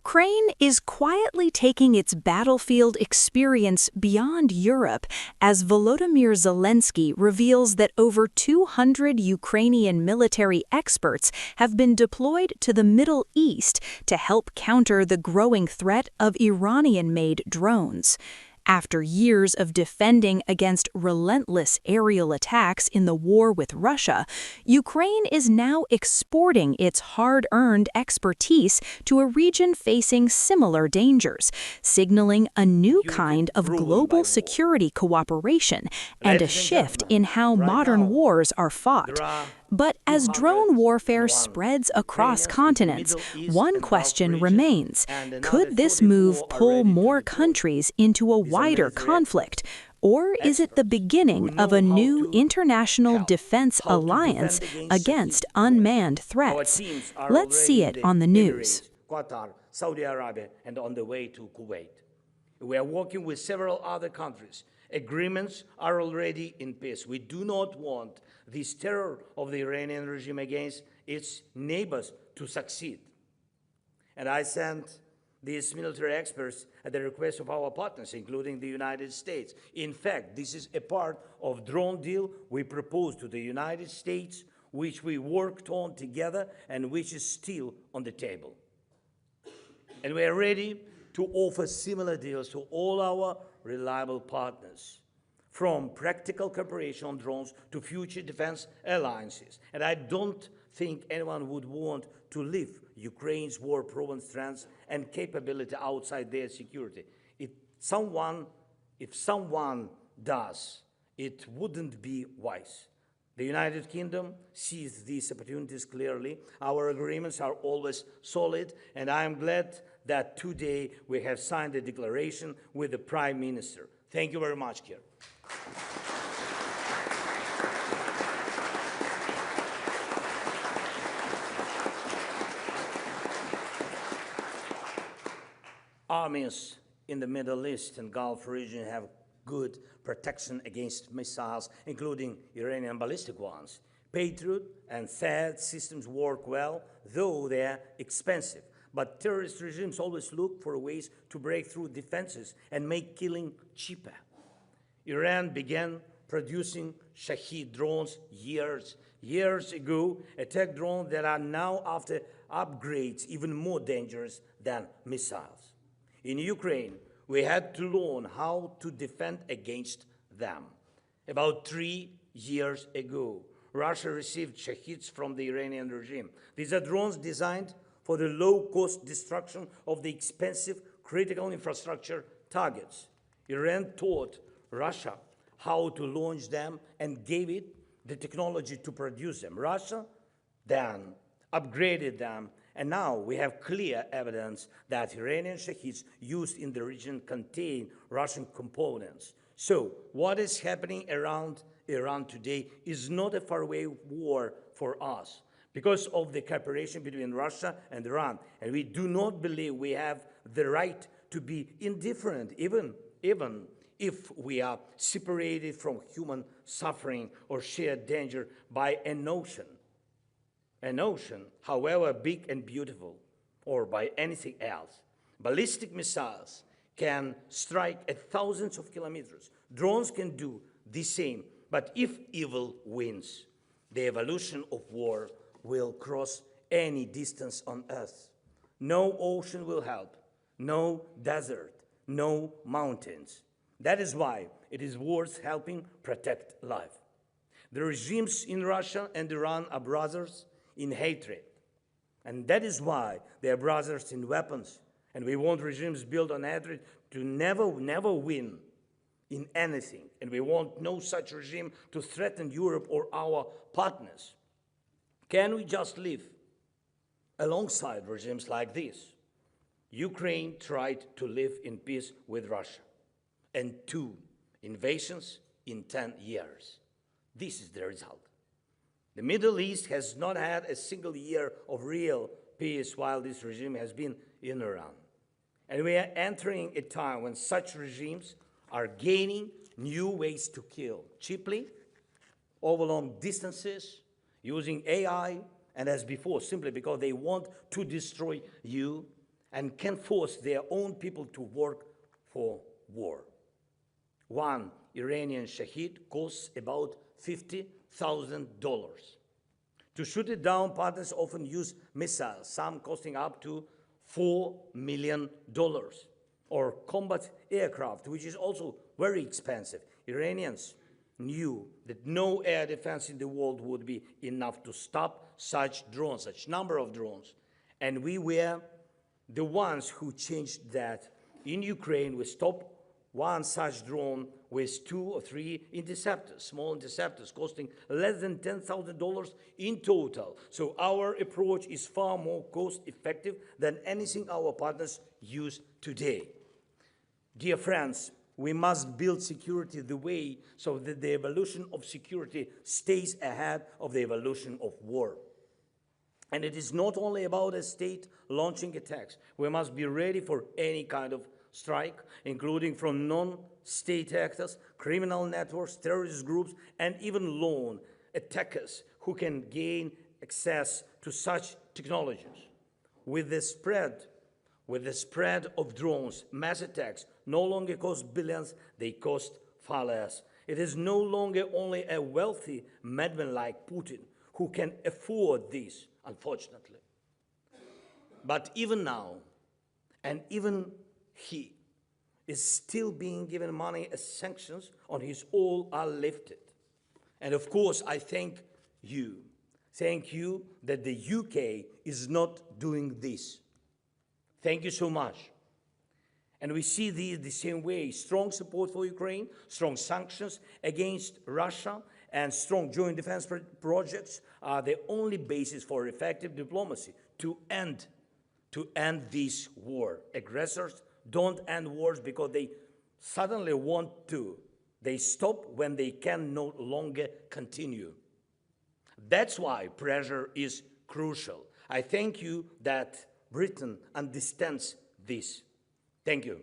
Ukraine is quietly taking its battlefield experience beyond Europe as Volodymyr Zelensky reveals that over 200 Ukrainian military experts have been deployed to the Middle East to help counter the growing threat of Iranian-made drones. After years of defending against relentless aerial attacks in the war with Russia, Ukraine is now exporting its hard-earned expertise to a region facing similar dangers, signaling a new kind of global security cooperation and a shift in how modern wars are fought. But as drone warfare spreads across continents, one question remains: could this move pull more countries into a wider conflict? Or is it the beginning of a new international defense alliance against unmanned threats? Let's see it on the news. Qatar, Saudi Arabia, and on the way to Kuwait. We are working with several other countries. Agreements are already in place. We do not want this terror of the Iranian regime against its neighbors to succeed. And I sent these military experts at the request of our partners, including the United States. In fact, this is a part of drone deal we proposed to the United States, which we worked on together and which is still on the table. And we are ready to offer similar deals to all our reliable partners, from practical cooperation on drones to future defense alliances. And I don't think anyone would want to leave Ukraine's war-proven strengths and capability outside their security. If someone does, it wouldn't be wise. The United Kingdom sees these opportunities clearly. Our agreements are always solid, and I am glad that today we have signed a declaration with the Prime Minister. Thank you very much, Keir. Armies in the Middle East and Gulf region have good protection against missiles, including Iranian ballistic ones. Patriot and THAAD systems work well, though they're expensive. But terrorist regimes always look for ways to break through defenses and make killing cheaper. Iran began producing Shahed drones years ago, attack drones that are now, after upgrades, even more dangerous than missiles. In Ukraine, we had to learn how to defend against them. About 3 years ago, Russia received Shaheds from the Iranian regime. These are drones designed for the low-cost destruction of the expensive critical infrastructure targets. Iran taught Russia how to launch them and gave it the technology to produce them. Russia then upgraded them, and now we have clear evidence that Iranian Shaheds used in the region contain Russian components. So what is happening around Iran today is not a faraway war for us, because of the cooperation between Russia and Iran. And we do not believe we have the right to be indifferent, even if we are separated from human suffering or shared danger by an ocean. An ocean, however big and beautiful, or by anything else. Ballistic missiles can strike at thousands of kilometers. Drones can do the same. But if evil wins, the evolution of war will cross any distance on Earth. No ocean will help, no desert, no mountains. That is why it is worth helping protect life. The regimes in Russia and Iran are brothers in hatred. And that is why they are brothers in weapons. And we want regimes built on hatred to never win in anything. And we want no such regime to threaten Europe or our partners. Can we just live alongside regimes like this? Ukraine tried to live in peace with Russia, and 2 invasions in 10 years. This is the result. The Middle East has not had a single year of real peace while this regime has been in Iran. And we are entering a time when such regimes are gaining new ways to kill, cheaply, over long distances, using AI, and as before, simply because they want to destroy you and can force their own people to work for war. One Iranian Shaheed costs about $50,000. To shoot it down, partners often use missiles, some costing up to $4 million, or combat aircraft, which is also very expensive. Iranians knew that no air defense in the world would be enough to stop such drones, such number of drones. And we were the ones who changed that. In Ukraine, we stopped one such drone with 2 or 3 interceptors, small interceptors, costing less than $10,000 in total. So our approach is far more cost-effective than anything our partners use today. Dear friends, we must build security the way so that the evolution of security stays ahead of the evolution of war. And it is not only about a state launching attacks. We must be ready for any kind of strike, including from non-state actors, criminal networks, terrorist groups, and even lone attackers who can gain access to such technologies. With the spread of drones, mass attacks no longer cost billions, they cost far less. It is no longer only a wealthy madman like Putin who can afford this, unfortunately. But even now, and even he is still being given money as sanctions on his oil are lifted. And of course, I thank you that the UK is not doing this. Thank you so much. And we see the same way: strong support for Ukraine, strong sanctions against Russia, and strong joint defense projects are the only basis for effective diplomacy to end this war. Aggressors don't end wars because they suddenly want to. They stop when they can no longer continue. That's why pressure is crucial. I thank you that Britain understands this. Thank you.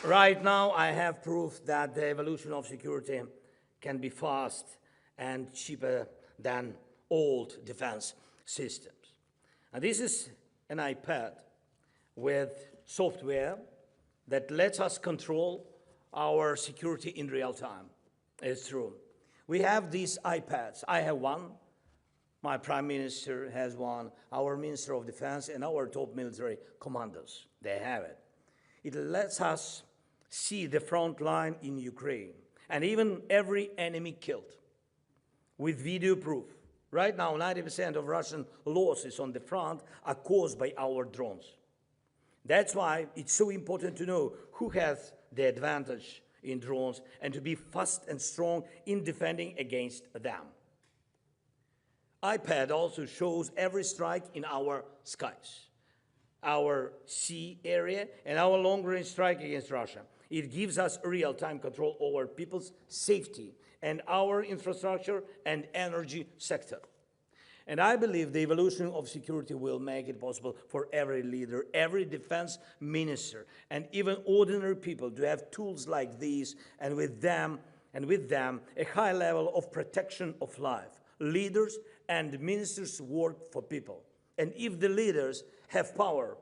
Right now, I have proof that the evolution of security can be fast and cheaper than old defense systems. And this is an iPad with software that lets us control our security in real time. It's true. We have these iPads. I have one. My Prime Minister has one. Our Minister of Defense and our top military commanders, they have it. It lets us see the front line in Ukraine and even every enemy killed with video proof. Right now, 90% of Russian losses on the front are caused by our drones. That's why it's so important to know who has the advantage in drones and to be fast and strong in defending against them. iPad also shows every strike in our skies, our sea area, and our long-range strike against Russia. It gives us real-time control over people's safety and our infrastructure and energy sector. And I believe the evolution of security will make it possible for every leader, every defense minister, and even ordinary people to have tools like these, and with them, a high level of protection of life. Leaders and ministers work for people. And if the leaders have power,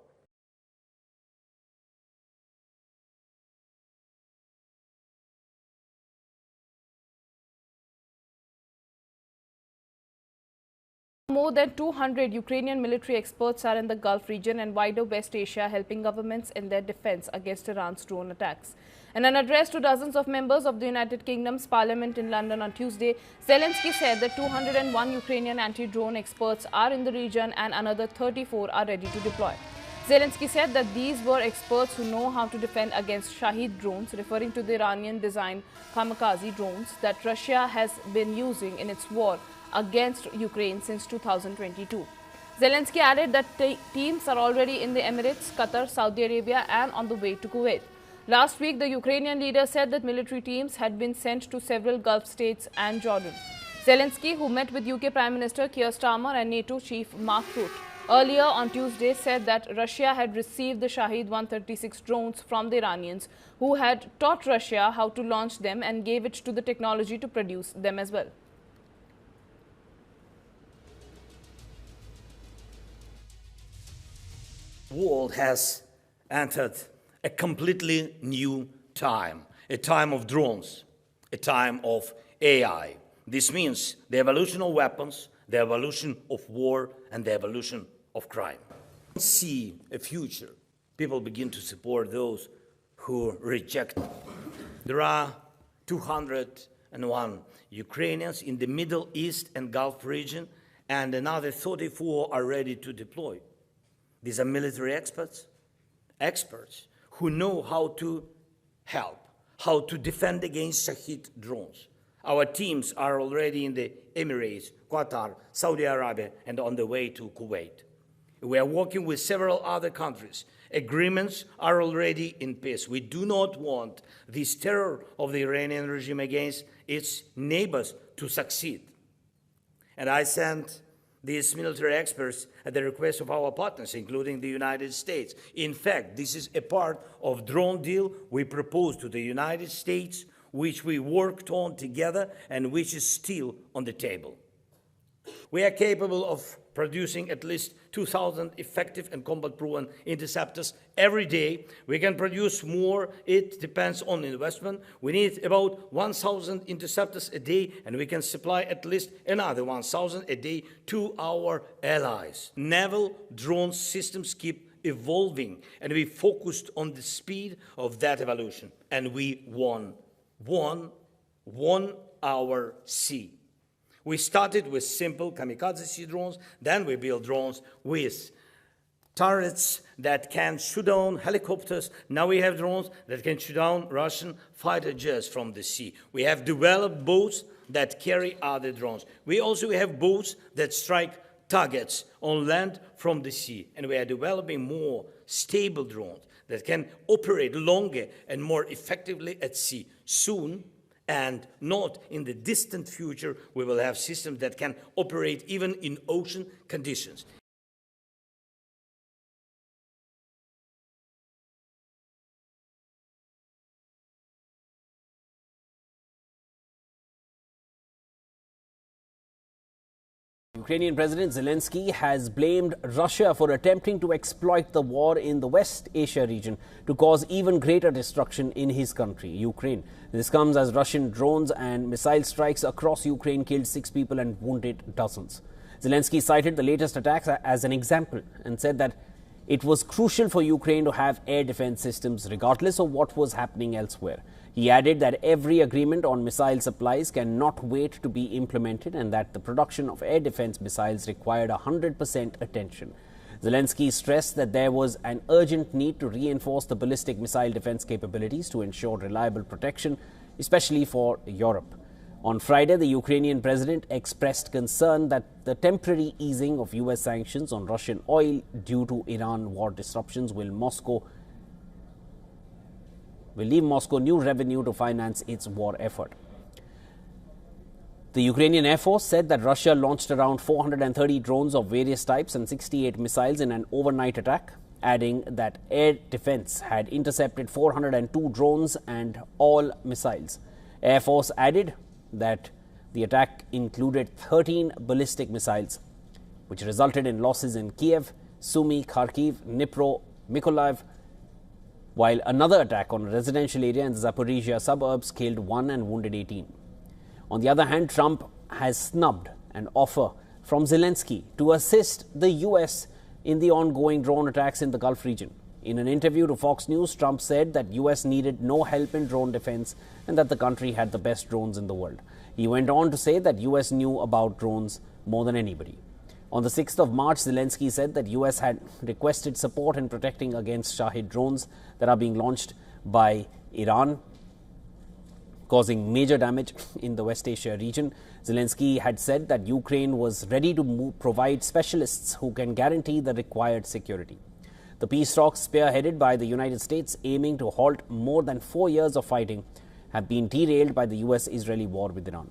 more than 200 Ukrainian military experts are in the Gulf region and wider West Asia, helping governments in their defense against Iran's drone attacks. In an address to dozens of members of the United Kingdom's Parliament in London on Tuesday, Zelensky said that 201 Ukrainian anti-drone experts are in the region and another 34 are ready to deploy. Zelensky said that these were experts who know how to defend against Shaheed drones, referring to the Iranian-designed kamikaze drones that Russia has been using in its war against Ukraine since 2022. Zelensky added that teams are already in the Emirates, Qatar, Saudi Arabia and on the way to Kuwait. Last week, the Ukrainian leader said that military teams had been sent to several Gulf states and Jordan. Zelensky, who met with UK Prime Minister Keir Starmer and NATO chief Mark Rutte, earlier on Tuesday said that Russia had received the Shahed 136 drones from the Iranians, who had taught Russia how to launch them and gave it to the technology to produce them as well. The world has entered a completely new time, a time of drones, a time of AI. This means the evolution of weapons, the evolution of war, and the evolution of crime. See a future. People begin to support those who reject. There are 201 Ukrainians in the Middle East and Gulf region, and another 34 are ready to deploy. These are military experts who know how to help, how to defend against Shahed drones. Our teams are already in the Emirates, Qatar, Saudi Arabia, and on the way to Kuwait. We are working with several other countries. Agreements are already in place. We do not want this terror of the Iranian regime against its neighbors to succeed. And I sent these military experts at the request of our partners, including the United States. In fact, this is a part of drone deal we proposed to the United States, which we worked on together and which is still on the table. We are capable of producing at least 2,000 effective and combat-proven interceptors every day. We can produce more. It depends on investment. We need about 1,000 interceptors a day, and we can supply at least another 1,000 a day to our allies. Naval drone systems keep evolving, and we focused on the speed of that evolution, and we won our sea. We started with simple kamikaze sea drones, then we built drones with turrets that can shoot down helicopters. Now we have drones that can shoot down Russian fighter jets from the sea. We have developed boats that carry other drones. We also have boats that strike targets on land from the sea. And we are developing more stable drones that can operate longer and more effectively at sea. Soon, and not in the distant future, we will have systems that can operate even in ocean conditions. Ukrainian President Zelensky has blamed Russia for attempting to exploit the war in the West Asia region to cause even greater destruction in his country, Ukraine. This comes as Russian drones and missile strikes across Ukraine killed 6 people and wounded dozens. Zelensky cited the latest attacks as an example and said that it was crucial for Ukraine to have air defense systems regardless of what was happening elsewhere. He added that every agreement on missile supplies cannot wait to be implemented and that the production of air defense missiles required 100% attention. Zelensky stressed that there was an urgent need to reinforce the ballistic missile defense capabilities to ensure reliable protection, especially for Europe. On Friday, the Ukrainian president expressed concern that the temporary easing of US sanctions on Russian oil due to Iran war disruptions will leave Moscow new revenue to finance its war effort. The Ukrainian Air Force said that Russia launched around 430 drones of various types and 68 missiles in an overnight attack, adding that air defense had intercepted 402 drones and all missiles. Air Force added that the attack included 13 ballistic missiles, which resulted in losses in Kiev, Sumy, Kharkiv, Dnipro, Mykolaiv, while another attack on a residential area in the Zaporizhia suburbs killed 1 and wounded 18. On the other hand, Trump has snubbed an offer from Zelensky to assist the US in the ongoing drone attacks in the Gulf region. In an interview to Fox News, Trump said that US needed no help in drone defense and that the country had the best drones in the world. He went on to say that US knew about drones more than anybody. On the 6th of March, Zelensky said that US had requested support in protecting against Shahed drones that are being launched by Iran, causing major damage in the West Asia region. Zelensky had said that Ukraine was ready to provide specialists who can guarantee the required security. The peace talks, spearheaded by the United States, aiming to halt more than 4 years of fighting, have been derailed by the US-Israeli war with Iran.